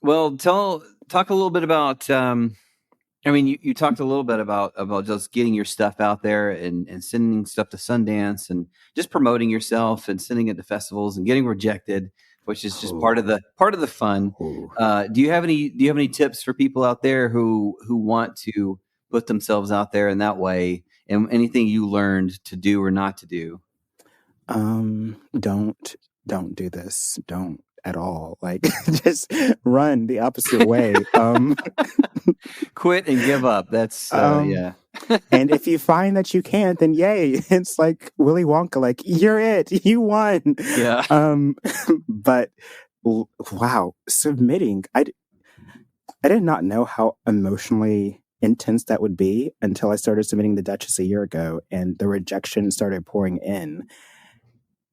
Well, talk a little bit about. I mean, you talked a little bit about just getting your stuff out there and sending stuff to Sundance and just promoting yourself and sending it to festivals and getting rejected, which is just Oh, part of the fun. oh. Do you have any tips for people out there who want to put themselves out there in that way, and anything you learned to do or not to do? Don't do this. Don't at all. Like, just run the opposite way. Quit and give up. That's Um, yeah. and if you find that you can't, then yay. It's like Willy Wonka, like, you're it. You won. Yeah. Um, but wow, submitting. I did not know how emotionally intense that would be until I started submitting the Duchess a year ago and the rejection started pouring in.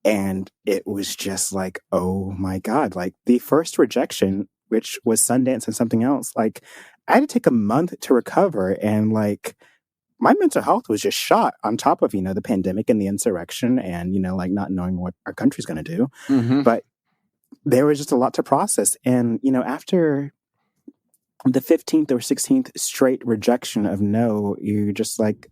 And it was just like, oh my God, like the first rejection, which was Sundance and something else, like I had to take a month to recover. And like my mental health was just shot on top of, the pandemic and the insurrection and, like not knowing what our country's going to do. Hmm. But there was just a lot to process. And, after the 15th or 16th straight rejection of no, you're just like,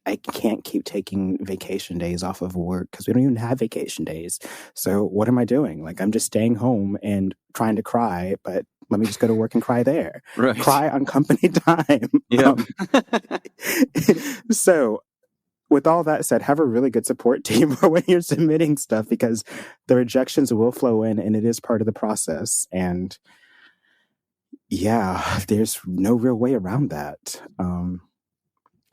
I can't keep taking vacation days off of work because we don't even have vacation days. So what am I doing? Like I'm just staying home and trying to cry, but let me just go to work and cry there. Right. Cry on company time. Yep. So with all that said, have a really good support team for when you're submitting stuff because the rejections will flow in and it is part of the process. And yeah, there's no real way around that.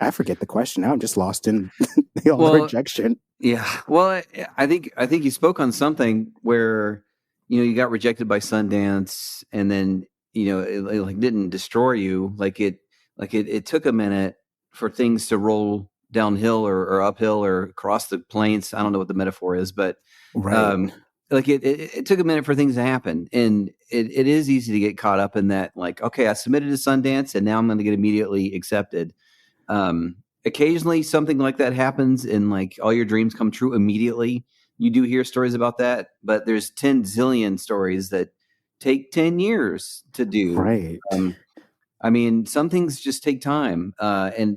I forget the question now. I'm just lost in all the Well, rejection. yeah. Well, I think you spoke on something where you got rejected by Sundance, and then it like didn't destroy you. It took a minute for things to roll downhill or uphill or across the plains. I don't know what the metaphor is, but Right. um, it took a minute for things to happen, and it is easy to get caught up in that. Like, okay, I submitted to Sundance, and now I'm going to get immediately accepted. Occasionally something like that happens and like all your dreams come true immediately. You do hear stories about that, but there's 10 zillion stories that take 10 years to do. Right. I mean, some things just take time. And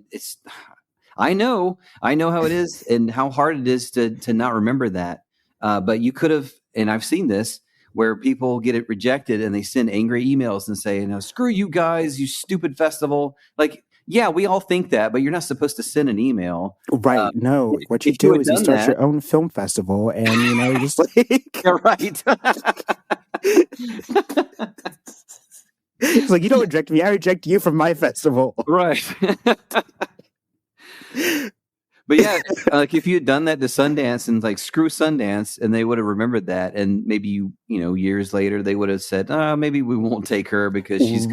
I know how it is and how hard it is to not remember that. But you could have, and I've seen this where people get it rejected and they send angry emails and say, screw you guys, you stupid festival. Like, yeah, we all think that, but you're not supposed to send an email. Uh, Right. No, what you if you do had is you done start that, your own film festival and, you're just like, you're right. it's like, you don't reject me. I reject you from my festival. Right. But yeah, like if you had done that to Sundance and like screw Sundance, and they would have remembered that, and maybe years later they would have said, maybe we won't take her because she's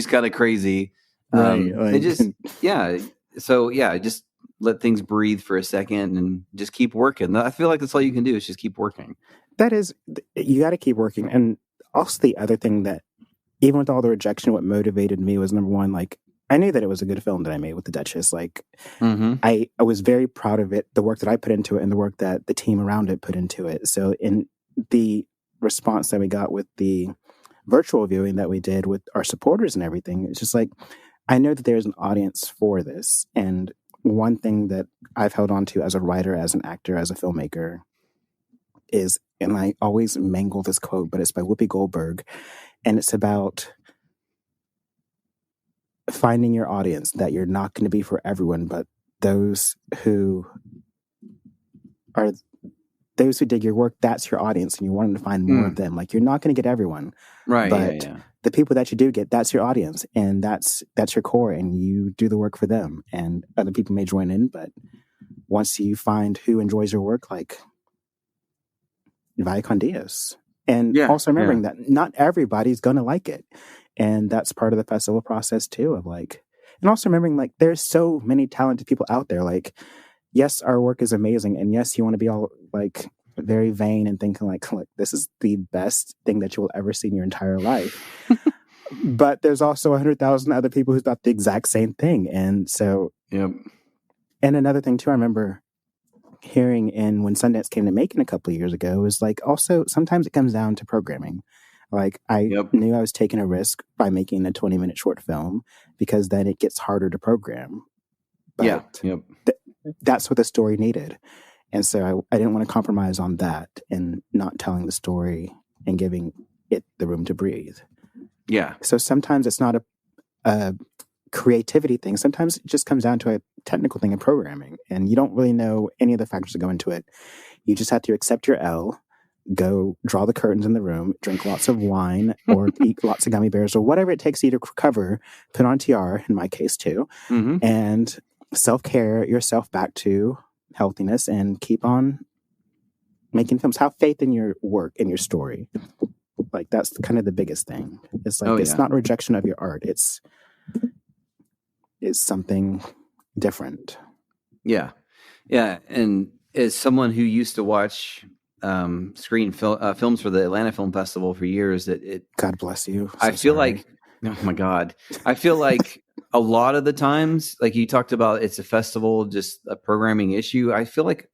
kind of crazy. Right. They Like, just yeah. So yeah, just let things breathe for a second and just keep working. I feel like that's all you can do is just keep working. that is, you got to keep working. And also the other thing that, even with all the rejection, what motivated me was number one, like, I knew that it was a good film that I made with the Duchess. Like, Mm-hmm. I was very proud of it, the work that I put into it and the work that the team around it put into it. So in the response that we got with the virtual viewing that we did with our supporters and everything, it's just like, I know that there's an audience for this. And one thing that I've held on to as a writer, as an actor, as a filmmaker is, and I always mangle this quote, but it's by Whoopi Goldberg. And it's about finding your audience, that you're not going to be for everyone, but those who are those who dig your work, that's your audience, and you want to find more of them. Like, you're not going to get everyone, Right. Yeah. but Yeah. the people that you do get, that's your audience, and that's your core, and you do the work for them. And other people may join in, but once you find who enjoys your work, like, vaya con Dios. And Yeah. also remembering that not everybody's going to like it. And that's part of the festival process too, of like, and also remembering like there's so many talented people out there. Like, yes, our work is amazing. And yes, you want to be all like very vain and thinking like, this is the best thing that you will ever see in your entire life. But there's also 100,000 other people who thought the exact same thing. And so, Yep. and another thing too, I remember hearing in when Sundance came to Macon a couple of years ago is like, also sometimes it comes down to programming. Like, I Yep. knew I was taking a risk by making a 20-minute short film because then it gets harder to program. Yeah. But Yep. that's what the story needed. And so I didn't want to compromise on that and not telling the story and giving it the room to breathe. Yeah. So sometimes it's not a creativity thing. Sometimes it just comes down to a technical thing in programming, and you don't really know any of the factors that go into it. You just have to accept your L, go draw the curtains in the room, drink lots of wine, or eat lots of gummy bears, or whatever it takes you to recover, put on TR, in my case too, Mm-hmm. and self-care yourself back to healthiness and keep on making films. Have faith in your work and your story. Like, that's kind of the biggest thing. It's like, it's not rejection of your art. It's something different. Yeah. Yeah. And as someone who used to watch films for the Atlanta Film Festival for years, God bless you. I feel like, oh my God, I feel like a lot of the times, like you talked about, it's a festival, just a programming issue. I feel like,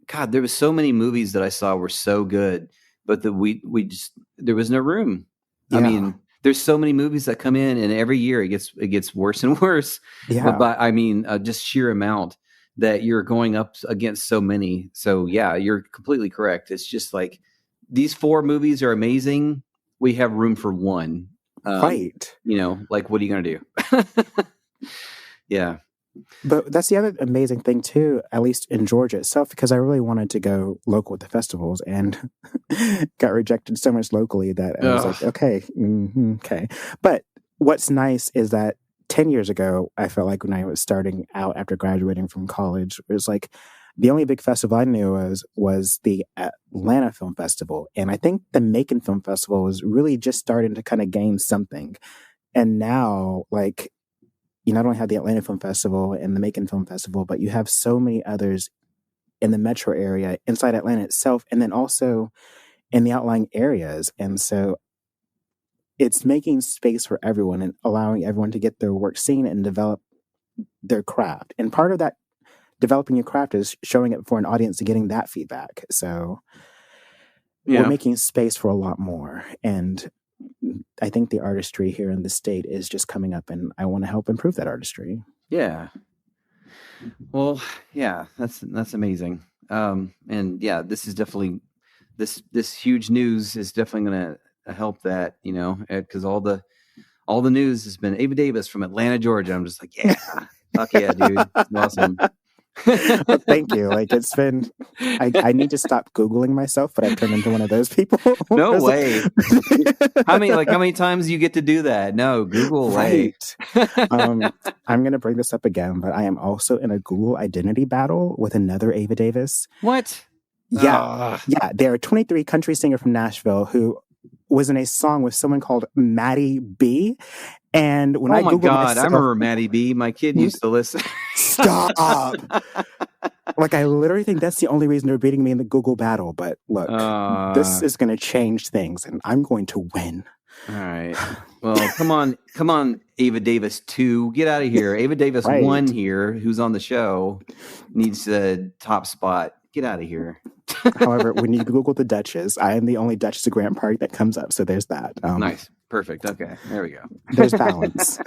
God, there was so many movies that I saw were so good, but that we just, there was no room. Yeah. I mean, there's so many movies that come in, and every year it gets worse and worse. Yeah. But I mean, just sheer amount that you're going up against so many. So yeah, you're completely correct. It's just like, these 4 movies are amazing. We have room for one. Right. You know, like, what are you going to do? Yeah. But that's the other amazing thing too, at least in Georgia itself, because I really wanted to go local at the festivals and got rejected so much locally that I was like, okay. But what's nice is that 10 years ago, I felt like when I was starting out after graduating from college, it was like the only big festival I knew was the Atlanta Film Festival. And I think the Macon Film Festival was really just starting to kind of gain something. And now, like, you not only have the Atlanta Film Festival and the Macon Film Festival, but you have so many others in the metro area, inside Atlanta itself, and then also in the outlying areas. And so it's making space for everyone and allowing everyone to get their work seen and develop their craft. And part of that developing your craft is showing it for an audience and getting that feedback. So we're making space for a lot more. And I think the artistry here in the state is just coming up, and I want to help improve that artistry. Yeah. Well, yeah, that's amazing. And yeah, this is definitely this huge news is definitely going to help that, you know, because all the news has been Ava Davis from Atlanta, Georgia. I'm just like, yeah, fuck yeah, dude, it's awesome. Well, thank you. Like, it's been, I need to stop Googling myself, but I've turned into one of those people. No way. How many times do you get to do that? No, Google away. I'm going to bring this up again, but I am also in a Google identity battle with another Ava Davis. What? Yeah. Yeah. They're a 23 country singer from Nashville who was in a song with someone called Maddie B. And when I Googled myself, I remember Maddie B. My kid used to listen. Stop. Like, I literally think that's the only reason they're beating me in the Google battle. But look, this is going to change things, and I'm going to win. All right. Well, come on, Ava Davis 2. Get out of here. Ava Davis 1 here, who's on the show, needs a top spot. Get out of here. However, when you Google the Duchess, I am the only Duchess of Grant Park that comes up. So there's that. Nice. Perfect. Okay. There we go. There's balance.